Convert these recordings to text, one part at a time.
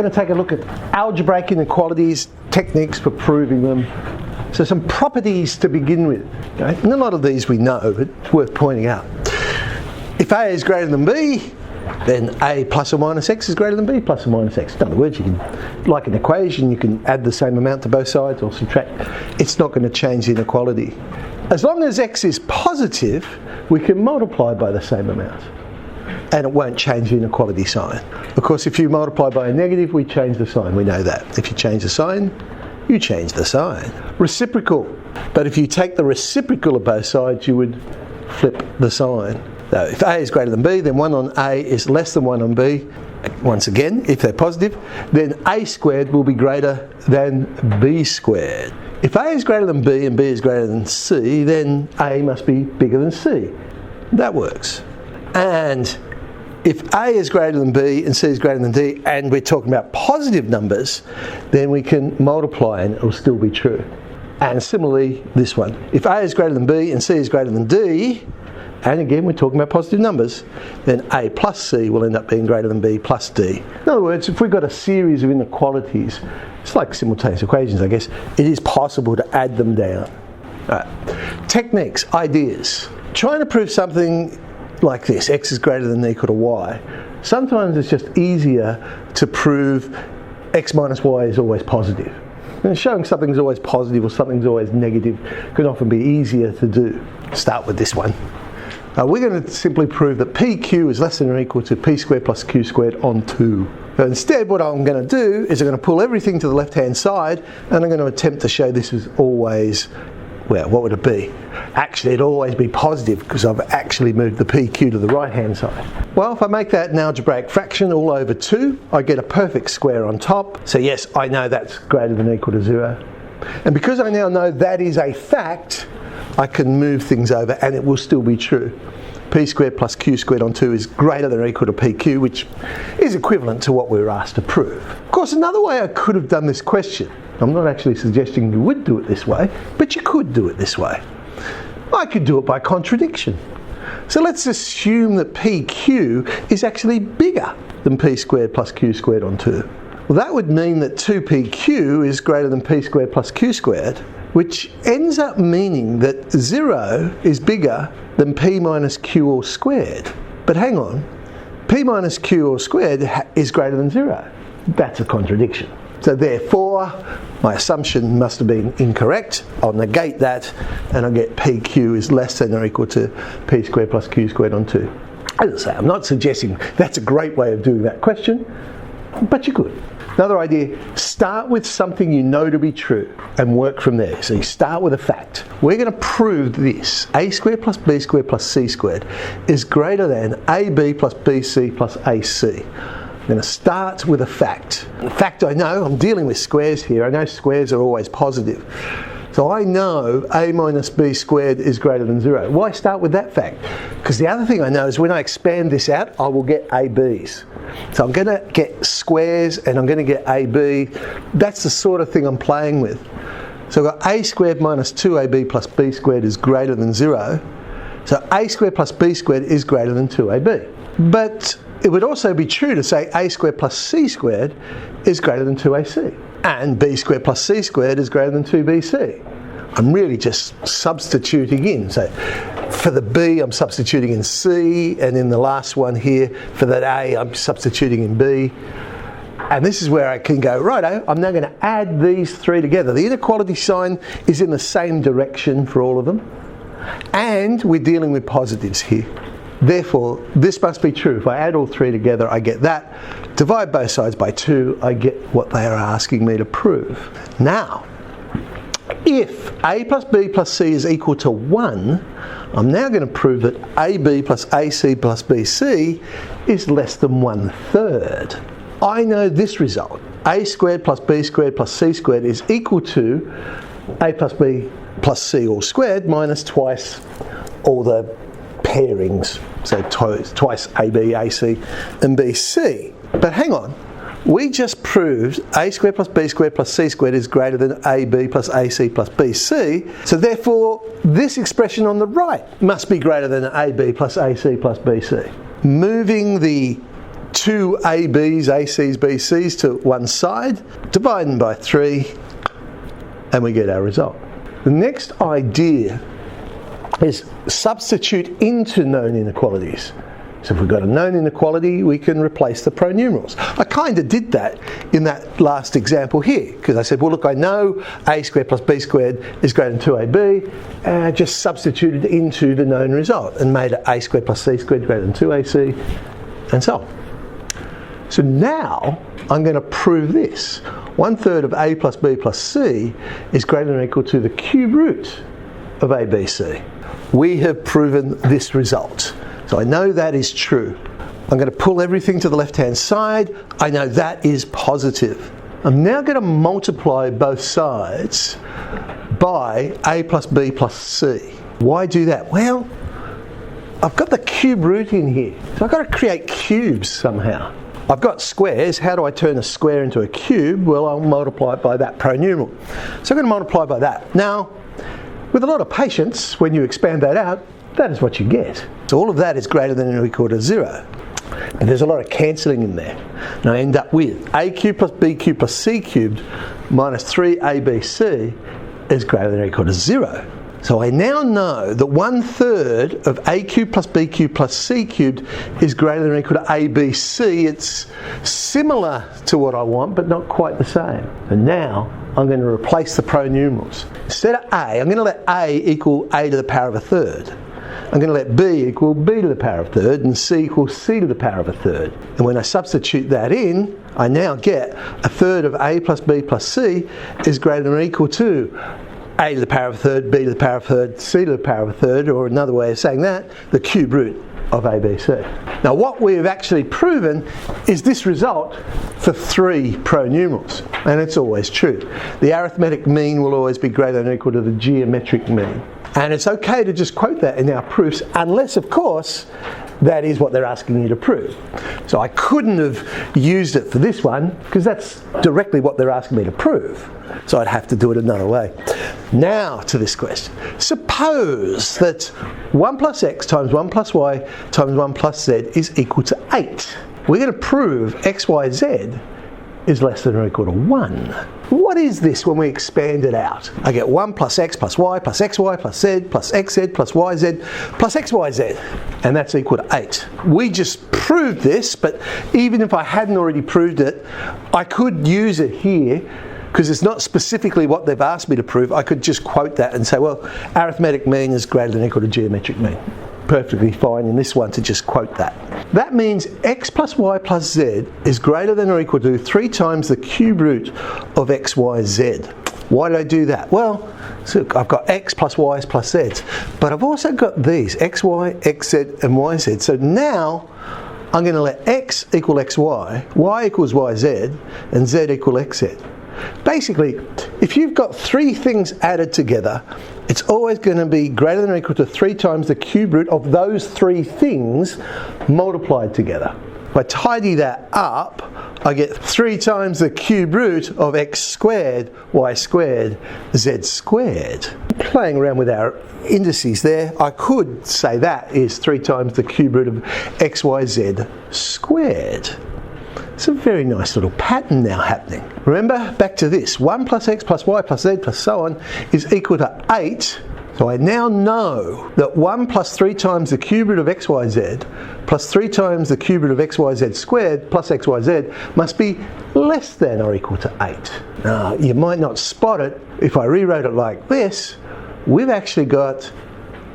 going to take a look at algebraic inequalities, techniques for proving them. So some properties to begin with. Okay? And a lot of these we know, but it's worth pointing out. If A is greater than B, then A plus or minus X is greater than B plus or minus X. In other words, you can, like an equation, you can add the same amount to both sides or subtract. It's not going to change the inequality. As long as X is positive, we can multiply by the same amount. And it won't change the inequality sign. Of course, if you multiply by a negative, we change the sign. We know that. If you change the sign, you change the sign. Reciprocal. But if you take the reciprocal of both sides, you would flip the sign. So if A is greater than B, then 1 on A is less than 1 on B. Once again, if they're positive, then A squared will be greater than B squared. If A is greater than B and B is greater than C, then A must be bigger than C. That works. And if A is greater than B and C is greater than D, and we're talking about positive numbers, then we can multiply and it will still be true. And similarly, this one. If A is greater than B and C is greater than D, and again we're talking about positive numbers, then A plus C will end up being greater than B plus D. In other words, if we've got a series of inequalities, it's like simultaneous equations, I guess, it is possible to add them down. Techniques, ideas. Trying to prove something like this, X is greater than or equal to Y. Sometimes it's just easier to prove X minus Y is always positive. And showing something's always positive or something's always negative can often be easier to do. Start with this one. We're going to simply prove that PQ is less than or equal to P squared plus Q squared on 2. So instead, what I'm going to do is I'm going to pull everything to the left-hand side and I'm going to attempt to show this is always, well, what would it be? Actually, it'll always be positive because I've actually moved the PQ to the right-hand side. Well, if I make that an algebraic fraction all over 2, I get a perfect square on top. So yes, I know that's greater than or equal to 0. And because I now know that is a fact, I can move things over and it will still be true. P squared plus Q squared on 2 is greater than or equal to PQ, which is equivalent to what we were asked to prove. Of course, another way I could have done this question, I'm not actually suggesting you would do it this way, but you could do it this way. I could do it by contradiction. So let's assume that PQ is actually bigger than P squared plus Q squared on 2. Well, that would mean that 2PQ is greater than P squared plus Q squared, which ends up meaning that 0 is bigger than P minus Q all squared. But hang on, P minus Q all squared is greater than 0. That's a contradiction. So therefore, my assumption must have been incorrect. I'll negate that and I'll get PQ is less than or equal to P squared plus Q squared on 2. As I say, I'm not suggesting that's a great way of doing that question, but you could. Another idea, start with something you know to be true and work from there. So you start with a fact. We're going to prove this. A squared plus B squared plus C squared is greater than AB plus BC plus AC. I'm going to start with a fact. The fact I know, I'm dealing with squares here. I know squares are always positive. So I know A minus B squared is greater than 0. Why start with that fact? Because the other thing I know is when I expand this out, I will get ABs. So I'm going to get squares and I'm going to get AB. That's the sort of thing I'm playing with. So I've got A squared minus 2AB plus B squared is greater than 0. So A squared plus B squared is greater than 2AB. But it would also be true to say A squared plus C squared is greater than 2AC. And B squared plus C squared is greater than 2BC. I'm really just substituting in. So for the B, I'm substituting in C, and in the last one here, for that A, I'm substituting in B. And this is where I can go, righto, I'm now going to add these three together. The inequality sign is in the same direction for all of them. And we're dealing with positives here. Therefore, this must be true. If I add all three together, I get that. Divide both sides by 2, I get what they are asking me to prove. Now, if A plus B plus C is equal to 1, I'm now going to prove that AB plus AC plus BC is less than 1/3. I know this result. A squared plus B squared plus C squared is equal to A plus B plus C all squared minus twice all the pairings. So twice AB, AC and BC. But hang on. We just proved A squared plus B squared plus C squared is greater than AB plus AC plus BC. So therefore, this expression on the right must be greater than AB plus AC plus BC. Moving the two ABs, ACs, BCs to one side, divide them by 3, and we get our result. The next idea is substitute into known inequalities. So if we've got a known inequality, we can replace the pronumerals. I kind of did that in that last example here, because I said, well look, I know a squared plus b squared is greater than 2ab, and I just substituted into the known result and made it a squared plus c squared greater than 2ac, and so on. So now I'm going to prove this. 1/3 of a plus b plus c is greater than or equal to the cube root of abc. We have proven this result. So I know that is true. I'm going to pull everything to the left-hand side. I know that is positive. I'm now going to multiply both sides by a plus b plus c. Why do that? Well, I've got the cube root in here, so I've got to create cubes somehow. I've got squares. How do I turn a square into a cube? Well, I'll multiply it by that pronumeral. So I'm going to multiply by that. Now, with a lot of patience, when you expand that out, that is what you get. So all of that is greater than or equal to 0. And there's a lot of cancelling in there. And I end up with a cubed plus b cubed plus c cubed minus 3abc is greater than or equal to 0. So I now know that 1/3 of a cubed plus b cubed plus c cubed is greater than or equal to abc. It's similar to what I want, but not quite the same. And now I'm going to replace the pronumerals. Instead of a, I'm going to let a equal a to the power of a third. I'm going to let b equal b to the power of a third, and c equal c to the power of a third. And when I substitute that in, I now get 1/3 of a plus b plus c is greater than or equal to a to the power of a third, b to the power of a third, c to the power of a third, or another way of saying that, the cube root of ABC. Now what we have actually proven is this result for 3 pronumerals, and it's always true. The arithmetic mean will always be greater than or equal to the geometric mean. And it's okay to just quote that in our proofs, unless of course that is what they're asking you to prove. So I couldn't have used it for this one because that's directly what they're asking me to prove. So I'd have to do it another way. Now to this question. Suppose that 1 plus x times 1 plus y times 1 plus z is equal to 8. We're going to prove x, y, z is less than or equal to 1. What is this when we expand it out? I get 1 plus x plus y plus xy plus z plus xz plus yz plus xyz, and that's equal to 8. We just proved this, but even if I hadn't already proved it, I could use it here because it's not specifically what they've asked me to prove. I could just quote that and say, well, arithmetic mean is greater than or equal to geometric mean. Perfectly fine in this one to just quote that. That means x plus y plus z is greater than or equal to 3 times the cube root of x, y, z. Why did I do that? Well, so I've got x plus y's plus z's, but I've also got these, x, y, x, z, and y, z. So now I'm going to let x equal xy, y equals yz, and z equal xz. Basically, if you've got 3 things added together, it's always going to be greater than or equal to 3 times the cube root of those 3 things multiplied together. If I tidy that up, I get 3 times the cube root of x squared, y squared, z squared. Playing around with our indices there, I could say that is 3 times the cube root of x, y, z squared. It's a very nice little pattern now happening. Remember, back to this, 1 plus x plus y plus z plus so on is equal to 8. So I now know that 1 plus 3 times the cube root of xyz plus 3 times the cube root of xyz squared plus xyz must be less than or equal to 8. Now, you might not spot it if I rewrote it like this. We've actually got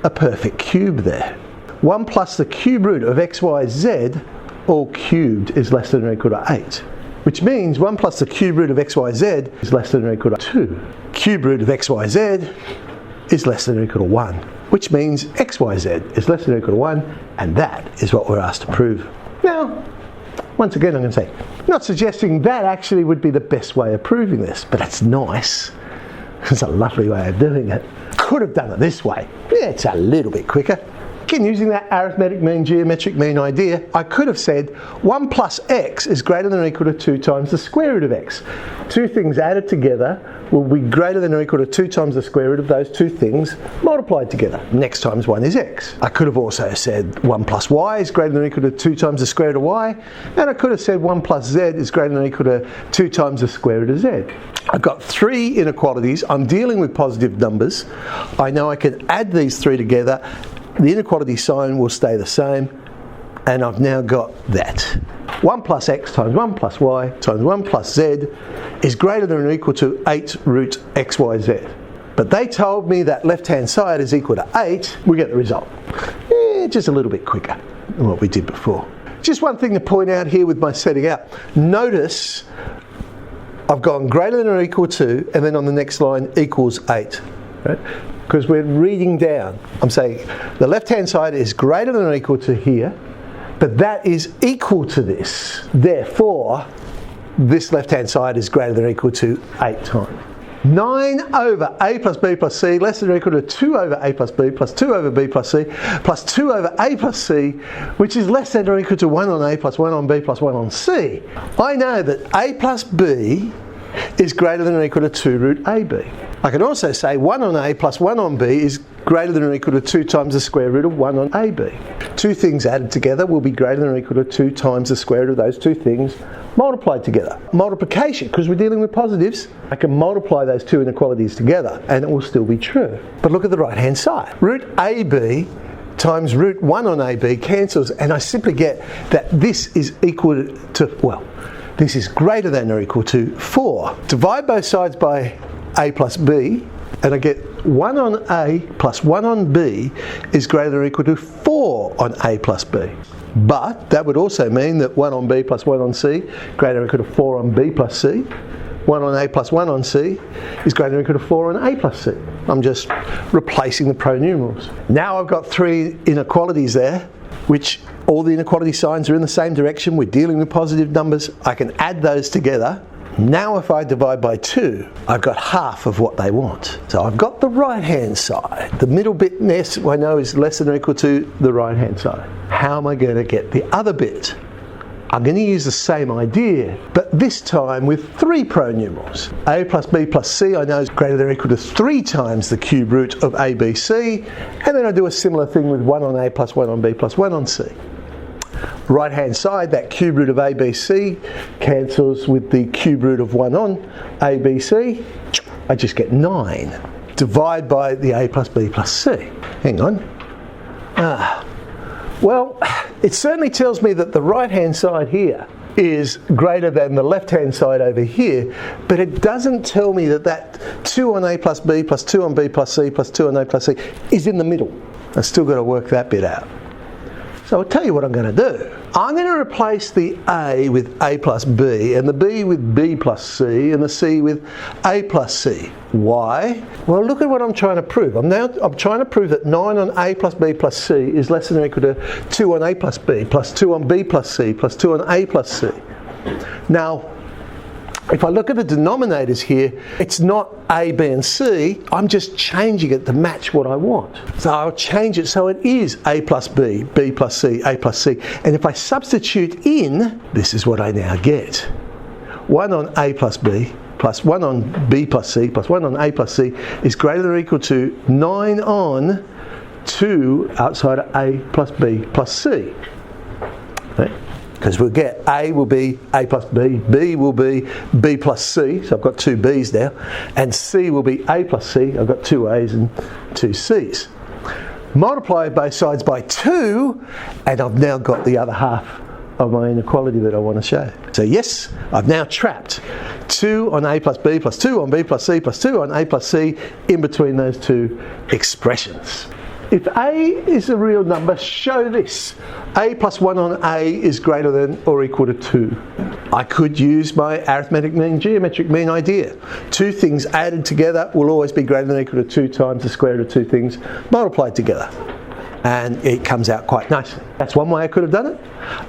a perfect cube there. 1 plus the cube root of xyz all cubed is less than or equal to 8, which means 1 plus the cube root of xyz is less than or equal to 2. Cube root of xyz is less than or equal to 1, which means xyz is less than or equal to 1, and that is what we're asked to prove. Now, once again I'm going to say, not suggesting that actually would be the best way of proving this, but it's nice. It's a lovely way of doing it. Could have done it this way. Yeah, it's a little bit quicker. Again, using that arithmetic mean, geometric mean idea, I could have said 1 plus x is greater than or equal to 2 times the square root of x. Two things added together will be greater than or equal to 2 times the square root of those two things multiplied together. Next times 1 is x. I could have also said 1 plus y is greater than or equal to 2 times the square root of y, and I could have said 1 plus z is greater than or equal to 2 times the square root of z. I've got three inequalities. I'm dealing with positive numbers. I know I can add these three together. The inequality sign will stay the same, and I've now got that. 1 plus x times 1 plus y times 1 plus z is greater than or equal to 8 root xyz. But they told me that left-hand side is equal to 8. We get the result. Just a little bit quicker than what we did before. Just one thing to point out here with my setting out. Notice I've gone greater than or equal to, and then on the next line equals 8. Right? Because we're reading down. I'm saying the left-hand side is greater than or equal to here, but that is equal to this. Therefore, this left-hand side is greater than or equal to 8 times. 9 over a plus b plus c less than or equal to 2 over a plus b plus 2 over b plus c plus 2 over a plus c, which is less than or equal to 1 on a plus 1 on b plus 1 on c. I know that a plus b is greater than or equal to 2 root ab. I can also say 1 on a plus 1 on b is greater than or equal to 2 times the square root of 1 on ab. Two things added together will be greater than or equal to 2 times the square root of those two things multiplied together. Multiplication, because we're dealing with positives, I can multiply those two inequalities together and it will still be true. But look at the right hand side. Root ab times root 1 on ab cancels, and I simply get that this is equal to, well, this is greater than or equal to 4. Divide both sides by a plus b, and I get 1 on a plus 1 on b is greater than or equal to 4 on a plus b. But that would also mean that 1 on b plus 1 on c greater than or equal to 4 on b plus c. 1 on a plus 1 on c is greater than or equal to 4 on a plus c. I'm just replacing the pronumerals. Now I've got three inequalities there, which all the inequality signs are in the same direction. We're dealing with positive numbers. I can add those together. Now if I divide by 2, I've got half of what they want. So I've got the right hand side. The middle bit I know is less than or equal to the right hand side. How am I going to get the other bit? I'm going to use the same idea, but this time with three pronumerals. A plus b plus c I know is greater than or equal to 3 times the cube root of abc, and then I do a similar thing with 1 on a plus 1 on b plus 1 on c. Right hand side, that cube root of ABC cancels with the cube root of 1 on ABC. I just get 9. Divide by the a plus b plus c. Hang on. Well, it certainly tells me that the right hand side here is greater than the left hand side over here, but it doesn't tell me that that 2 on a plus b plus 2 on b plus c plus 2 on a plus c is in the middle. I've still got to work that bit out. So I'll tell you what I'm going to do. I'm going to replace the a with a plus b, and the b with b plus c, and the c with a plus c. Why? Well, look at what I'm trying to prove. I'm trying to prove that 9 on a plus b plus c is less than or equal to 2 on a plus b plus 2 on b plus c plus 2 on a plus c. Now, if I look at the denominators here, it's not A, B and C, I'm just changing it to match what I want. So I'll change it so it is A plus B, B plus C, A plus C. And if I substitute in, this is what I now get. 1 on A plus B plus 1 on B plus C plus 1 on A plus C is greater than or equal to 9 on 2 outside of A plus B plus C. Okay. Because we'll get A will be A plus B, B will be B plus C, so I've got two B's now, and C will be A plus C, I've got two A's and two C's. Multiply both sides by 2, and I've now got the other half of my inequality that I want to show. So yes, I've now trapped 2 on A plus B plus 2 on B plus C plus 2 on A plus C in between those two expressions. If A is a real number, show this. A plus 1 on A is greater than or equal to 2. I could use my arithmetic mean, geometric mean idea. Two things added together will always be greater than or equal to 2 times the square root of two things multiplied together. And it comes out quite nicely. That's one way I could have done it.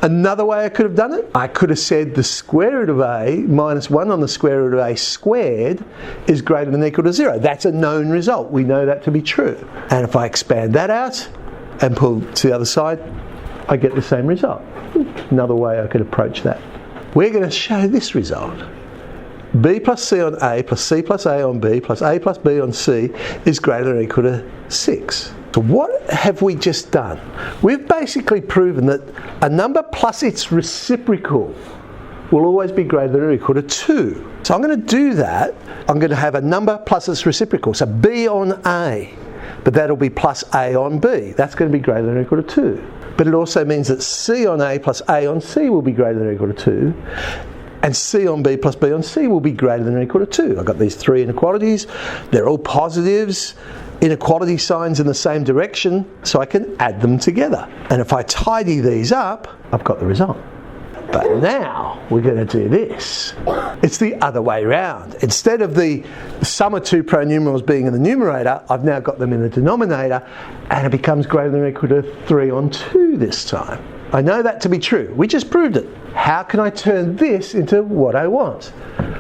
Another way I could have done it, I could have said the square root of A minus 1 on the square root of A squared is greater than or equal to 0. That's a known result. We know that to be true. And if I expand that out, and pull to the other side, I get the same result. Another way I could approach that. We're going to show this result. B plus C on A plus C plus A on B plus A plus B on C is greater than or equal to 6. So what have we just done? We've basically proven that a number plus its reciprocal will always be greater than or equal to 2. So I'm going to do that. I'm going to have a number plus its reciprocal. So B on A, but that'll be plus A on B. That's going to be greater than or equal to 2. But it also means that C on A plus A on C will be greater than or equal to 2. And C on B plus B on C will be greater than or equal to 2. I've got these three inequalities. They're all positives, inequality signs in the same direction, so I can add them together. And if I tidy these up, I've got the result. But now we're going to do this. It's the other way around. Instead of the sum of two pronumerals being in the numerator, I've now got them in the denominator, and it becomes greater than or equal to 3 on 2 this time. I know that to be true. We just proved it. How can I turn this into what I want?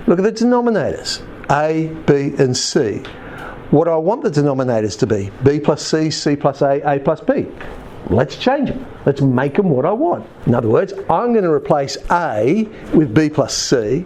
Look at the denominators, A, B and C. What do I want the denominators to be? B plus C, C plus A plus B. Let's change them. Let's make them what I want. In other words, I'm going to replace A with B plus C.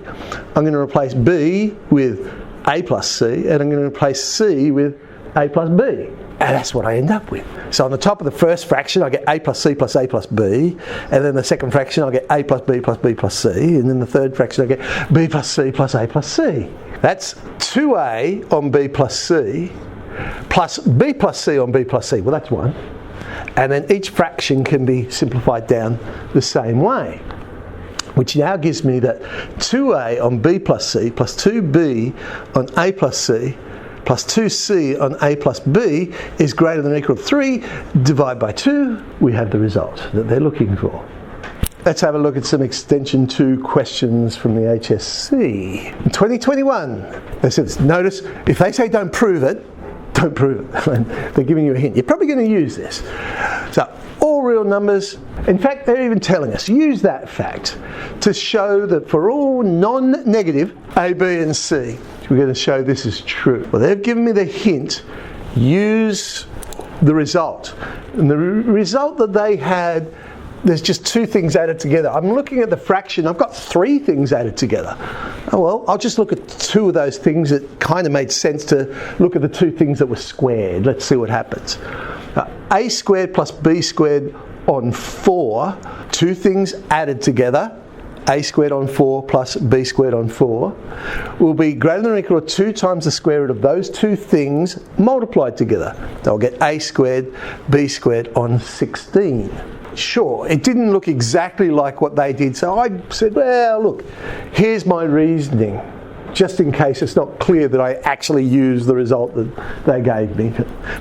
I'm going to replace B with A plus C. And I'm going to replace C with A plus B. And that's what I end up with. So on the top of the first fraction, I get A plus C plus A plus B. And then the second fraction, I get A plus B plus B plus C. And then the third fraction, I get B plus C plus A plus C. That's 2A on B plus C plus B plus C on B plus C. Well, that's 1. And then each fraction can be simplified down the same way, which now gives me that 2A on B plus C plus 2B on A plus C plus 2C on A plus B is greater than or equal to 3. Divide by 2, we have the result that they're looking for. Let's have a look at some extension 2 questions from the HSC. In 2021, they said, notice, if they say don't prove it, don't prove it. They're giving you a hint. You're probably going to use this. So, all real numbers, in fact, they're even telling us, use that fact to show that for all non-negative A, B and C, we're going to show this is true. Well, they've given me the hint, use the result. And the result that they had, there's just 2 things added together. I'm looking at the fraction, I've got 3 things added together. Oh well, I'll just look at 2 of those things that kind of made sense to look at the 2 things that were squared. Let's see what happens. A squared plus B squared on 4, 2 things added together, A squared on 4 plus B squared on 4, will be greater than or equal to 2 times the square root of those 2 things multiplied together. So I'll get A squared, B squared on 16. Sure, it didn't look exactly like what they did, so I said, well, look, here's my reasoning, just in case it's not clear that I actually used the result that they gave me.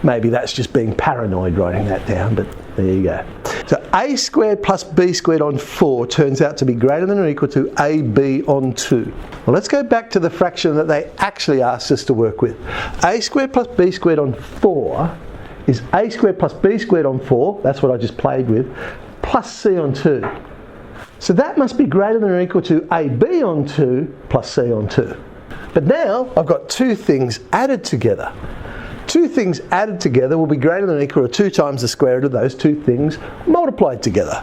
Maybe that's just being paranoid writing that down, but there you go. So A squared plus B squared on 4 turns out to be greater than or equal to AB on 2. Well, let's go back to the fraction that they actually asked us to work with. A squared plus B squared on 4 is A squared plus B squared on 4, that's what I just played with, plus C on 2. So that must be greater than or equal to AB on 2 plus C on 2. But now I've got 2 things added together. 2 things added together will be greater than or equal to 2 times the square root of those 2 things multiplied together.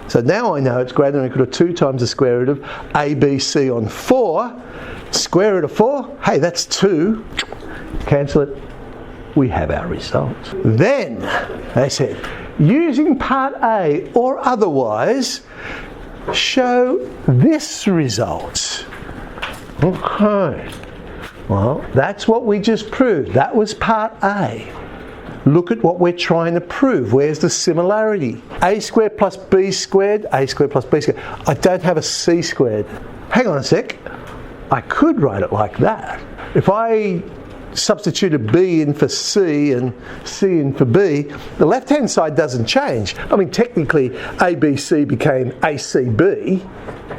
So now I know it's greater than or equal to 2 times the square root of ABC on 4. Square root of 4, hey, that's 2. Cancel it. We have our result. Then, they said, using part A or otherwise, show this result. Okay. Well, that's what we just proved. That was part A. Look at what we're trying to prove. Where's the similarity? A squared plus B squared, A squared plus B squared. I don't have a C squared. Hang on a sec. I could write it like that. If I substituted B in for C and C in for B, the left-hand side doesn't change. I mean, technically, ABC became ACB,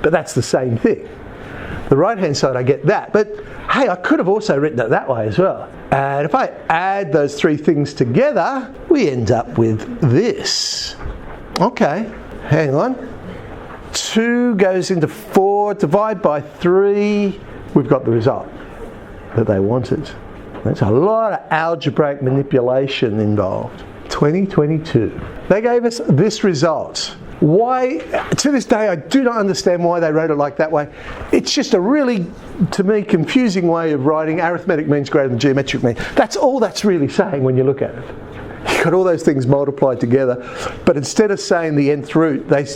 but that's the same thing. The right-hand side, I get that. But, hey, I could have also written it that way as well. And if I add those 3 things together, we end up with this. Okay, hang on. 2 goes into 4, divide by 3, we've got the result that they wanted. There's a lot of algebraic manipulation involved. 2022. They gave us this result. Why, to this day, I do not understand why they wrote it like that way. It's just a really, to me, confusing way of writing arithmetic means greater than geometric mean. That's all that's really saying when you look at it. You've got all those things multiplied together, but instead of saying the nth root, they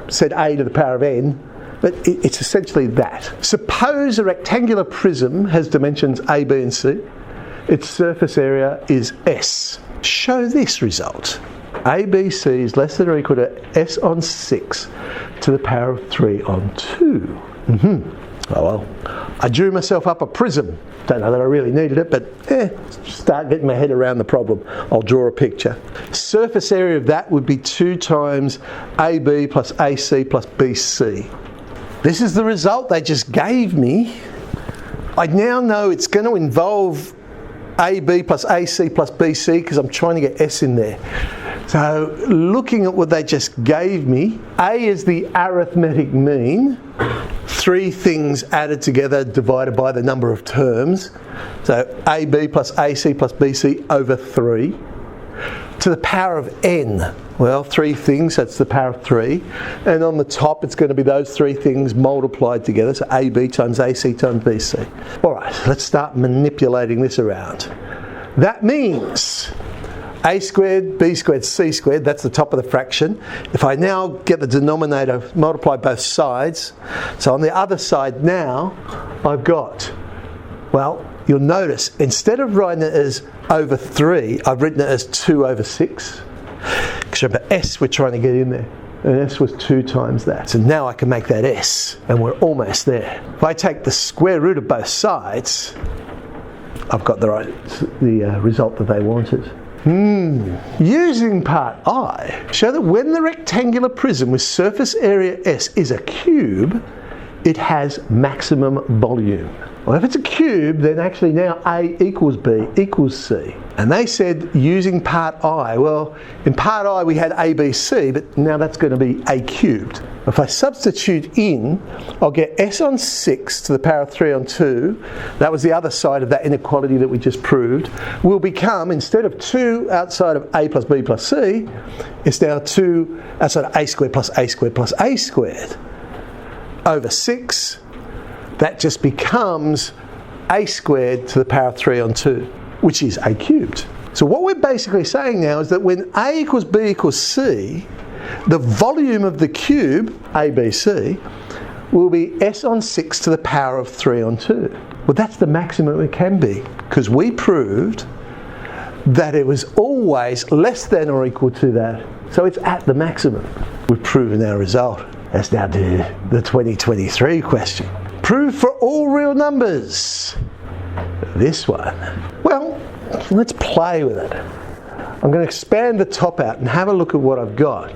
said a to the power of n, but it's essentially that. Suppose a rectangular prism has dimensions a, b and c. Its surface area is S. Show this result. ABC is less than or equal to S on 6 to the power of 3 on 2. Oh well, I drew myself up a prism. Don't know that I really needed it, but start getting my head around the problem. I'll draw a picture. Surface area of that would be 2 times AB plus AC plus BC. This is the result they just gave me. I now know it's going to involve AB plus AC plus BC because I'm trying to get S in there. So looking at what they just gave me, A is the arithmetic mean, 3 things added together divided by the number of terms. So AB plus AC plus BC over 3 to the power of n. Well, 3 things, that's the power of 3. And on the top it's going to be those 3 things multiplied together, so AB times AC times BC. All right, let's start manipulating this around. That means a squared, b squared, c squared, that's the top of the fraction. If I now get the denominator, multiply both sides, so on the other side now, I've got, well, you'll notice, instead of writing it as over 3, I've written it as 2 over 6. Because remember, S we're trying to get in there, and S was 2 times that. So now I can make that S, and we're almost there. If I take the square root of both sides, I've got the result that they wanted. Using part I, show that when the rectangular prism with surface area S is a cube, it has maximum volume. Well, if it's a cube, then actually now A equals B equals C. And they said using part I, well, in part I we had ABC, but now that's going to be A cubed. If I substitute in, I'll get S on 6 to the power of 3 on 2, that was the other side of that inequality that we just proved, will become, instead of 2 outside of A plus B plus C, it's now 2 outside of A squared plus A squared plus A squared over 6. That just becomes A squared to the power of 3 on 2, which is A cubed. So what we're basically saying now is that when A equals B equals C, the volume of the cube, ABC, will be S on 6 to the power of 3 on 2. Well, that's the maximum it can be, because we proved that it was always less than or equal to that. So it's at the maximum. We've proven our result. Let's now do the 2023 question. Prove for all real numbers. This one. Well, let's play with it. I'm going to expand the top out and have a look at what I've got.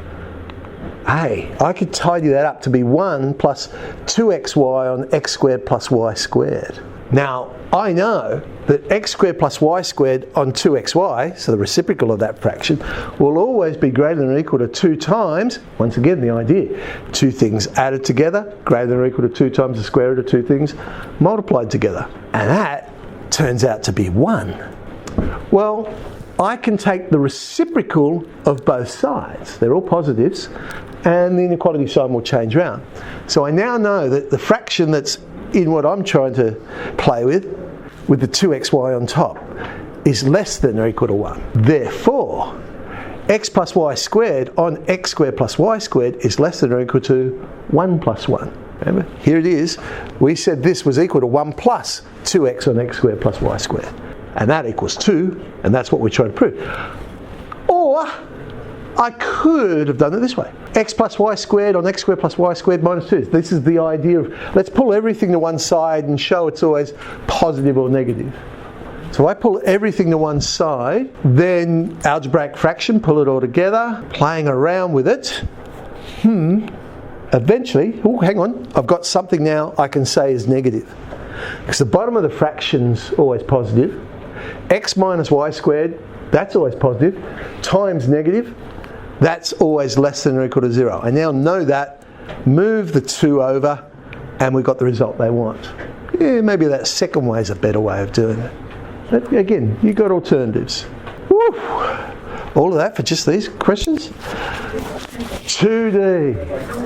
Hey, I could tidy that up to be 1 plus 2xy on x squared plus y squared. Now, I know that x squared plus y squared on 2xy, so the reciprocal of that fraction, will always be greater than or equal to 2 times, once again the idea, 2 things added together, greater than or equal to 2 times the square root of 2 things multiplied together. And that turns out to be 1. Well, I can take the reciprocal of both sides, they're all positives, and the inequality sign will change around. So I now know that the fraction that's in what I'm trying to play with the 2xy on top, is less than or equal to 1. Therefore, x plus y squared on x squared plus y squared is less than or equal to 1 plus 1. Remember, here it is. We said this was equal to 1 plus 2x on x squared plus y squared. And that equals 2, and that's what we're trying to prove. Or, I could have done it this way. X plus y squared on x squared plus y squared minus 2. This is the idea of, let's pull everything to one side and show it's always positive or negative. So I pull everything to one side, then algebraic fraction, pull it all together, playing around with it. Eventually, oh hang on, I've got something now I can say is negative. Because the bottom of the fraction's always positive. X minus y squared, that's always positive, times negative, that's always less than or equal to 0. I now know that, move the 2 over, and we've got the result they want. Yeah, maybe that second way is a better way of doing it. But again, you've got alternatives. Woo. All of that for just these questions? 2D.